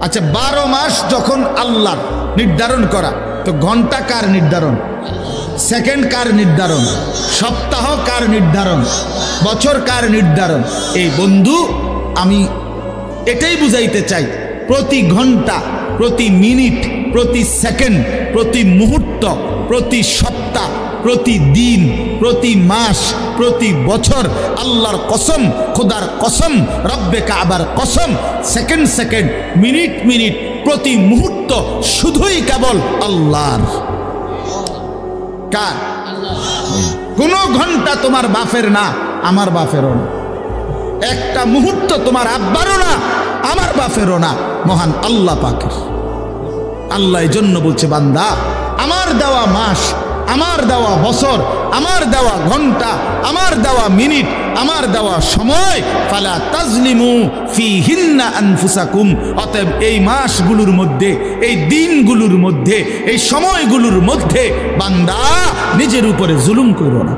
আচ্ছা 12 মাস যখন আল্লাহ নির্ধারণ করা, তো ঘন্টা কার নির্ধারণ, সেকেন্ড কার নির্ধারণ, সপ্তাহ কার নির্ধারণ, বছর কার নির্ধারণ? এই বন্ধু আমি এটাই বুঝাইতে চাই, প্রতি ঘন্টা, প্রতি মিনিট, প্রতি সেকেন্ড, প্রতি মুহূর্ত, প্রতি সপ্তাহ, প্রতি দিন, প্রতি মাস, প্রতি বছর আল্লাহর কসম, খোদার কসম, রব্বে কাবার কসম, সেকেন্ড সেকেন্ড, মিনিট মিনিট, প্রতি মুহূর্ত শুধুই কেবল আল্লাহর। কার? কোন ঘন্টা তোমার বাপের না, আমার বাপেরও না। একটা মুহূর্ত তোমার আব্বারও না, আমার বাপেরও না, মহান আল্লাহ পাকের। আল্লাহ এই জন্য বলছে, বান্দা আমার দেওয়া মাস, আমার দেওয়া বছর, আমার দেওয়া ঘন্টা, আমার দেওয়া মিনিট, আমার দেওয়া সময়, ফালা তাজলিমু ফিহিন্না আনফুসাকুম, অতএব এই মাসগুলোর মধ্যে, এই দিনগুলোর মধ্যে, এই সময়গুলোর মধ্যে বান্দা নিজের উপরে জুলুম করো না।